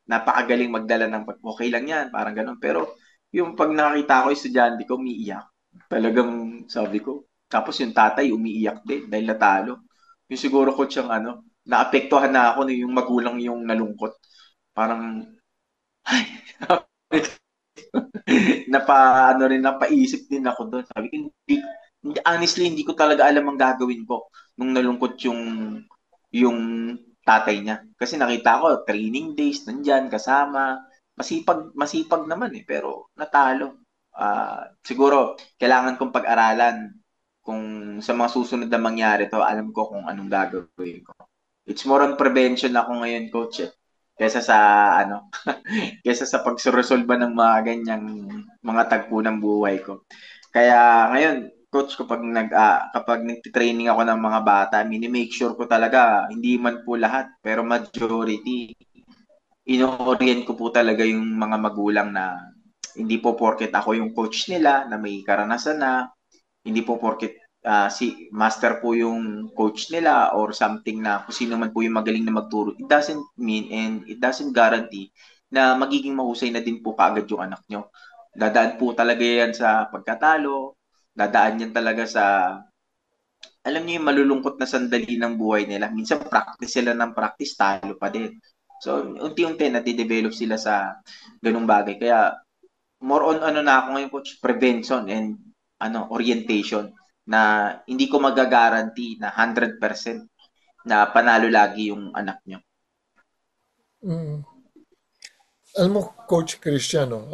napakagaling magdala ng okay lang 'yan, parang ganoon. Pero yung pag nakita ko estudyante ko umiiyak, talagang sabi ko, tapos yung tatay umiiyak din dahil natalo. Yung siguro coach yung naapektuhan na ako yung magulang yung nalungkot. Parang ay, napaisip din ako doon. Sabi ko, honestly, hindi ko talaga alam ang gagawin ko nung nalungkot yung tatay niya. Kasi nakita ko, training days, nandyan, kasama. Masipag naman pero natalo. Siguro, kailangan kong pag-aralan kung sa mga susunod na mangyari to, alam ko kung anong gagawin ko. It's more on prevention ako ngayon, coach, kaysa sa kaysa sa pagsoresolba ng mga ganyang mga tagpo ng buhay ko. Kaya ngayon, coach, kapag nagti-training ako ng mga bata, mini-make sure ko talaga, hindi man po lahat, pero majority, ino-orient ko po talaga yung mga magulang na hindi po porket ako yung coach nila na may karanasan na, hindi po porket si master po yung coach nila or something na kung sino man po yung magaling na magturo. It doesn't mean and it doesn't guarantee na magiging mahusay na din po kaagad yung anak nyo. Dadaan po talaga yan sa pagkatalo, dadaan yan talaga sa, alam niyo yung malulungkot na sandali ng buhay nila. Minsan practice sila ng practice, talo pa din. So, unti-unti nade-develop sila sa ganung bagay. Kaya, more on na ako ngayon, coach, prevention and orientation na hindi ko magagaranti na 100% na panalo lagi yung anak nyo. Alam mo, Coach Cristiano,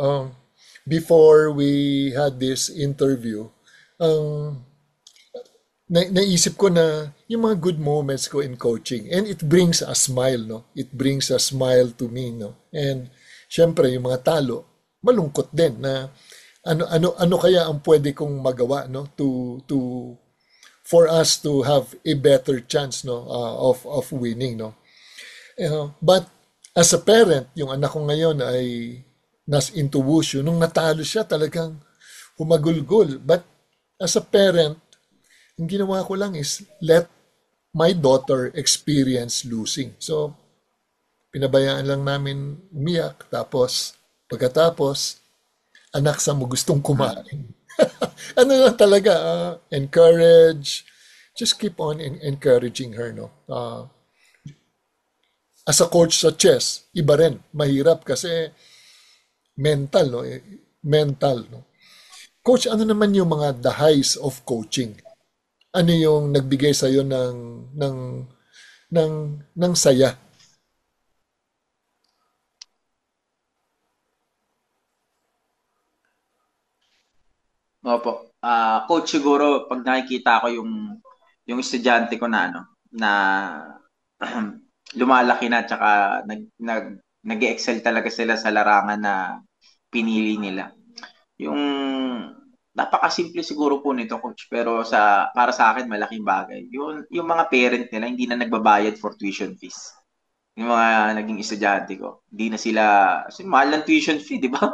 before we had this interview, naisip ko na yung mga good moments ko in coaching, and it brings a smile, no? It brings a smile to me, no? And syempre yung mga talo, malungkot din na ano kaya ang pwede kong magawa, no, to for us to have a better chance, no, of winning, no. But as a parent, yung anak ko ngayon ay nas into wushu. Nung natalo siya, talagang humagulgol. But as a parent, ang ginawa ko lang is let my daughter experience losing. So, pinabayaan lang namin umiyak. Tapos, pagkatapos, anak, sa mo gustong kumain. Ano lang talaga, encourage. Just keep on encouraging her, no. As a coach sa chess, iba rin. Mahirap kasi mental, no. Mental, no. Coach, ano naman yung mga the highs of coaching? Ano yung nagbigay sa iyo ng saya? Opo. Coach, siguro pag nakikita ko yung estudyante ko na na lumalaki na tsaka nag-excel talaga sila sa larangan na pinili nila. Yung napakasimple siguro po nito, coach, pero para sa akin malaking bagay. Yung mga parent nila hindi na nagbabayad for tuition fees. Yung mga naging estudyante ko, hindi na sila, kasi mahal ng tuition fee, di ba?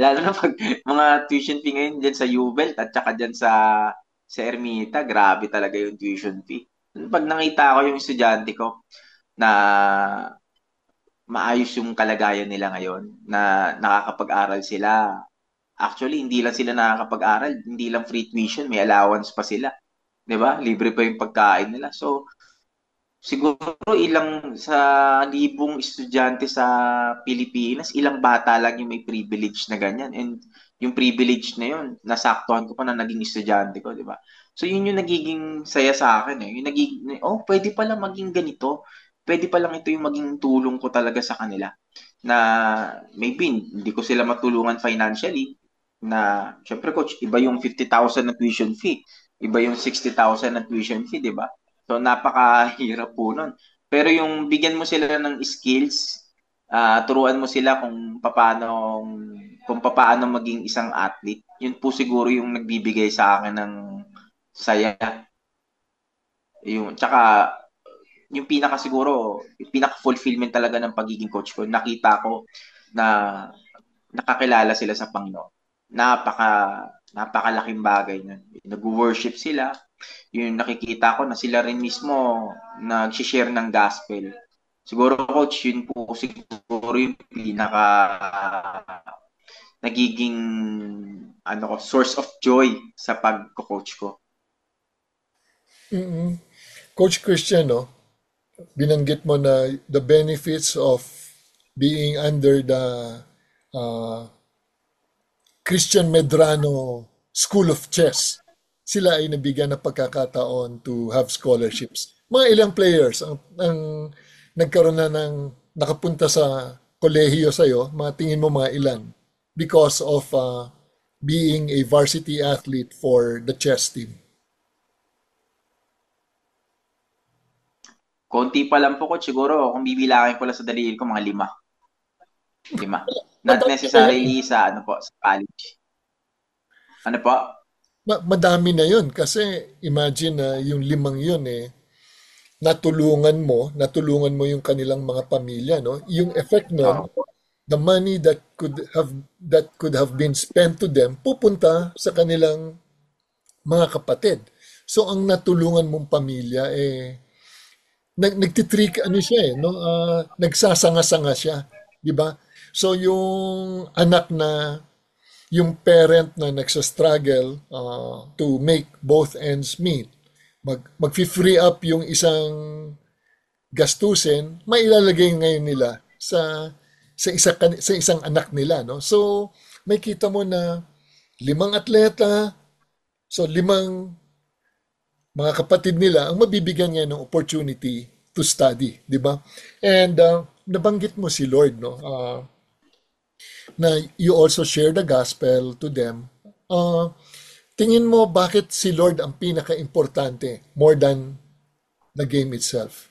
Lalo na pag mga tuition fee ngayon dyan sa UVEL at saka dyan sa Ermita, grabe talaga yung tuition fee. Pag nakita ko yung estudyante ko na maayos yung kalagayan nila ngayon, na nakakapag-aral sila. Actually, hindi lang sila nakakapag-aral, hindi lang free tuition, may allowance pa sila. Di ba? Libre pa yung pagkain nila. So, siguro sa libong estudyante sa Pilipinas, ilang bata lang yung may privilege na ganyan. And yung privilege na yun, nasaktuhan ko pa na naging estudyante ko, di ba? So yun yung nagiging saya sa akin. Yung nagiging, pwede pala maging ganito. Pwede pa lang ito yung maging tulong ko talaga sa kanila. Na maybe hindi ko sila matulungan financially. Na, syempre coach, iba yung 50,000 na tuition fee. Iba yung 60,000 na tuition fee, di ba? So, napakahirap po nun. Pero yung bigyan mo sila ng skills, turuan mo sila kung paano maging isang athlete. Yun po siguro yung nagbibigay sa akin ng saya. Tsaka, yung pinaka-fulfillment talaga ng pagiging coach ko, nakita ko na nakakilala sila sa Panginoon. Napakalaking bagay nun. Nag-worship sila. Yung nakikita ko na sila rin mismo nag-share ng gospel. Siguro coach, yun po siguro yung pinaka nagiging source of joy sa pag-coach ko. Coach Christian, binanggit mo na the benefits of being under the Christian Medrano School of Chess. Sila ay nabigyan ng pagkakataon to have scholarships. Mga ilang players ang nagkaroon na ng nakapunta sa kolehiyo sa'yo, mga tingin mo mga ilan? Because of being a varsity athlete for the chess team. Konti pa lang po, coach. Siguro, kung bibilangin ko lang sa daliri ko, mga 5. 5. Not necessarily sa, sa college. Ano po? Madami na yun kasi imagine na yung 5 yun natulungan mo yung kanilang mga pamilya, no? Yung effect nun, the money that could have been spent to them pupunta sa kanilang mga kapatid. So ang natulungan mong pamilya nagtitrik siya no? Nagsasanga-sanga siya, di ba? So yung anak na yung parent na nagsa-struggle to make both ends meet, mag-free up yung isang gastusin, mailalagay ngayon nila sa isang anak nila, no? So may kita mo na 5 atleta, so 5 mga kapatid nila ang mabibigyan niya ng opportunity to study, di ba? And nabanggit mo si Lord, no? Na you also share the gospel to them. Tingin mo bakit si Lord ang pinaka-importante more than the game itself?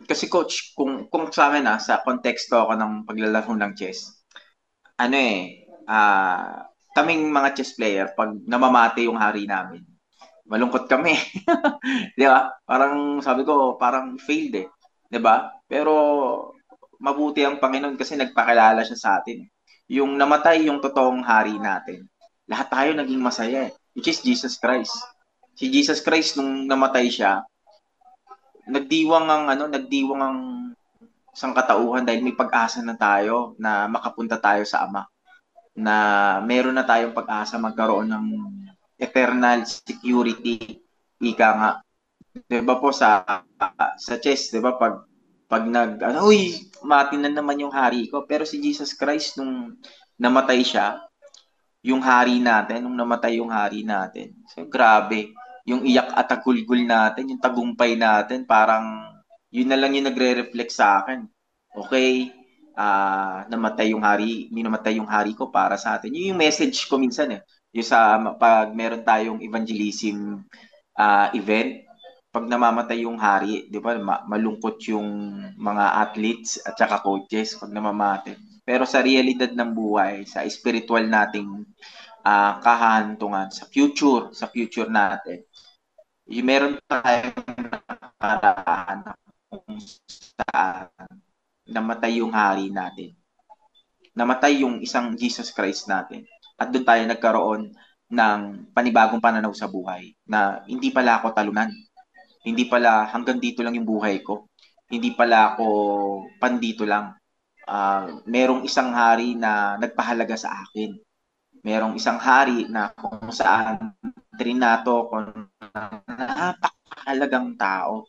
Kasi coach, kung sa amin sa konteksto ako ng paglalaro ng chess, kaming mga chess player, pag namamate yung hari namin, malungkot kami. Di ba? Parang sabi ko, parang failed 'di ba? Pero mabuti ang Panginoon kasi nagpakilala siya sa atin. Yung namatay yung totoong hari natin. Lahat tayo naging masaya which is Jesus Christ. Si Jesus Christ nung namatay siya, nagdiwang ang sangkatauhan dahil may pag-asa na tayo na makapunta tayo sa Ama. Na meron na tayong pag-asa magkaroon ng eternal security. Ika nga. 'Di ba po sa chess, 'di ba pag mati na naman yung hari ko. Pero si Jesus Christ nung namatay siya, yung hari natin, nung namatay yung hari natin. So grabe, yung iyak at agulgul natin, yung tagumpay natin, parang yun na lang yung nagre-reflect sa akin. Okay, namatay yung hari, minamatay yung hari ko para sa atin. Yun yung message ko minsan Yung pag meron tayong evangelism event, pag namamatay yung hari, di ba, malungkot yung mga athletes at saka coaches pag namamatay. Pero sa realidad ng buhay, sa spiritual nating kahahantungan, sa future natin, yung meron tayong paraan kung saan namatay yung hari natin. Namatay yung isang Jesus Christ natin. At doon tayo nagkaroon ng panibagong pananaw sa buhay na hindi pala ako talunan. Hindi pala hanggang dito lang yung buhay ko. Hindi pala ako pandito lang. Merong isang hari na nagpahalaga sa akin. Merong isang hari na kung saan trinato ko napakahalagang tao.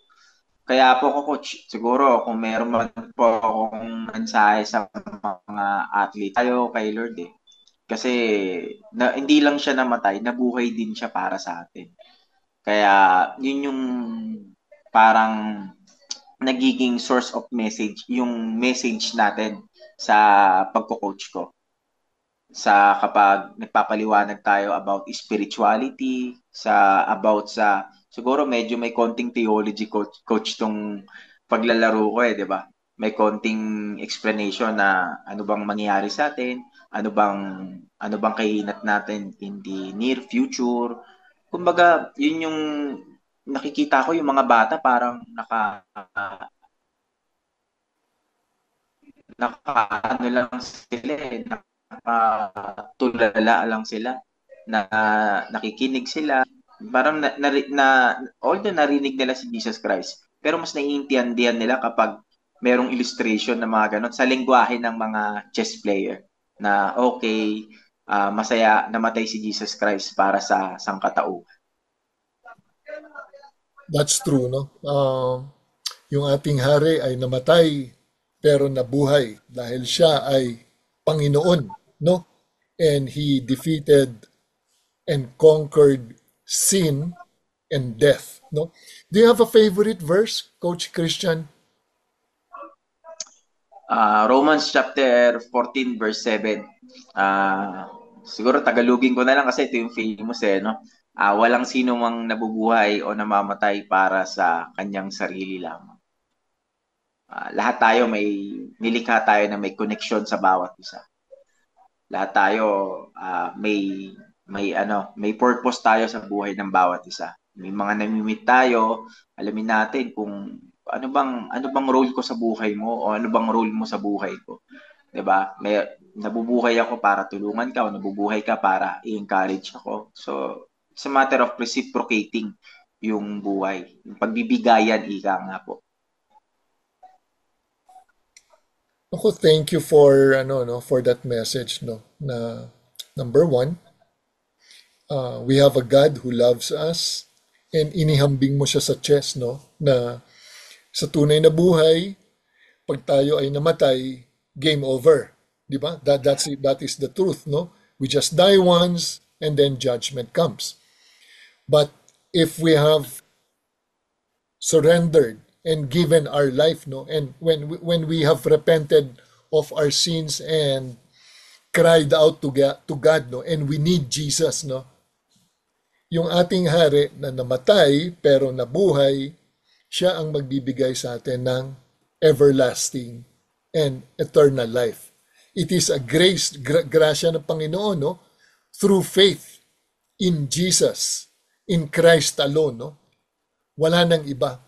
Kaya po ko, coach, siguro kung meron man po akong mensahe sa mga athlete, tayo kay Lord Kasi hindi lang siya namatay, nabuhay din siya para sa atin. Kaya yun yung parang nagiging source of message, yung message natin sa pagko-coach ko. Sa kapag nagpapaliwanag tayo about spirituality, siguro medyo may konting theology coach tong paglalaro ko 'di ba? May konting explanation na ano bang mangyayari sa atin, ano bang kahinat natin in the near future. Kumbaga, yun yung nakikita ko yung mga bata parang ano lang sila nakatulala lang sila na nakikinig sila. Parang although narinig nila si Jesus Christ, pero mas naiintindihan nila kapag merong illustration na mga ganun sa lengguwahe ng mga chess player na okay, masaya namatay si Jesus Christ para sa sangkatauhan. That's true, no? Yung ating hari ay namatay pero nabuhay dahil siya ay Panginoon, no? And he defeated and conquered sin and death. No? Do you have a favorite verse, Coach Christian? Romans chapter 14 verse 7. Siguro tagalogin ko na lang kasi ito yung famous no. Walang sino mang nabubuhay o namamatay para sa kanyang sarili lamang. Lahat tayo nilikha tayo na may connection sa bawat isa. Lahat tayo may purpose tayo sa buhay ng bawat isa. May mga namimit tayo, alamin natin kung ano bang role ko sa buhay mo o ano bang role mo sa buhay ko. 'Di ba? May nabubuhay ako para tulungan ka o nabubuhay ka para i-encourage ako. So, it's a matter of reciprocating yung buhay. Yung pagbibigayan, ika nga po. Ako, thank you for for that message na number one, we have a God who loves us and inihambing mo siya sa chest na sa tunay na buhay, pag tayo ay namatay, game over. Di ba? That is the truth, no? We just die once and then judgment comes. But if we have surrendered and given our life, and when we have repented of our sins and cried out to God, and we need Jesus, yung ating hari na namatay pero nabuhay, siya ang magbibigay sa atin ng everlasting and eternal life. It is a grasya ng Panginoon, through faith in Jesus, in Christ alone, Wala nang iba.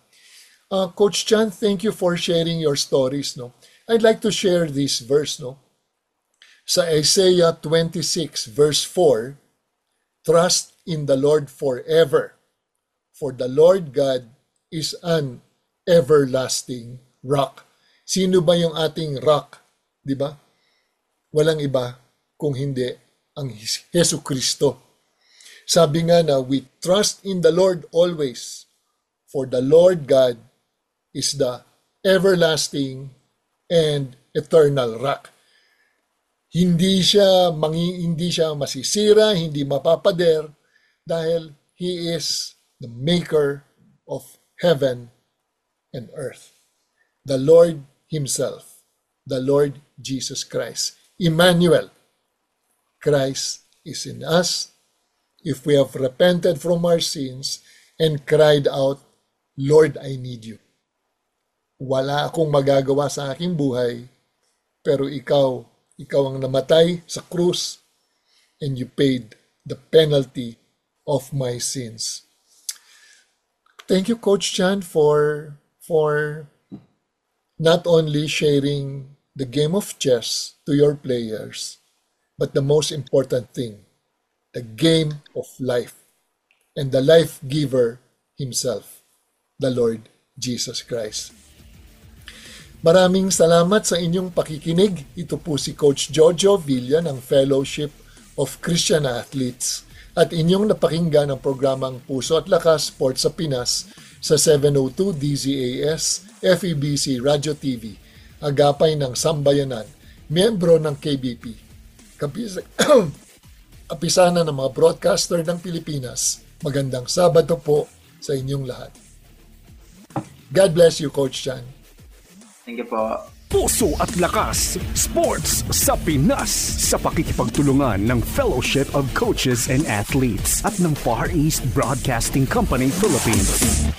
Coach Chan, thank you for sharing your stories, I'd like to share this verse, Sa Isaiah 26 verse 4, trust in the Lord forever, for the Lord God is an everlasting rock. Sino ba yung ating rock? Di ba? Walang iba kung hindi ang Hesus Kristo. Sabi nga na, we trust in the Lord always, for the Lord God is the everlasting and eternal rock. Hindi siya masisira, hindi mapapader, dahil He is the maker of heaven and earth. The Lord Himself, the Lord Jesus Christ. Emmanuel, Christ is in us if we have repented from our sins and cried out, Lord, I need you. Wala akong magagawa sa aking buhay, pero ikaw ang namatay sa krus and you paid the penalty of my sins. Thank you, Coach Chan, for not only sharing the game of chess to your players, but the most important thing, the game of life, and the life giver Himself, the Lord Jesus Christ. Maraming salamat sa inyong pakikinig. Ito po si Coach Jojo Villa ng Fellowship of Christian Athletes at inyong napakinggan ang programang Puso at Lakas Sports sa Pinas sa 702 DZAS FEBC Radio TV, agapay ng Sambayanan, miyembro ng KBP. Kapisanan ng mga broadcaster ng Pilipinas. Magandang Sabado po sa inyong lahat. God bless you, Coach Chan. Thank you po. Puso at Lakas Sports sa Pinas sa pakikipagtulungan ng Fellowship of Coaches and Athletes at ng Far East Broadcasting Company Philippines.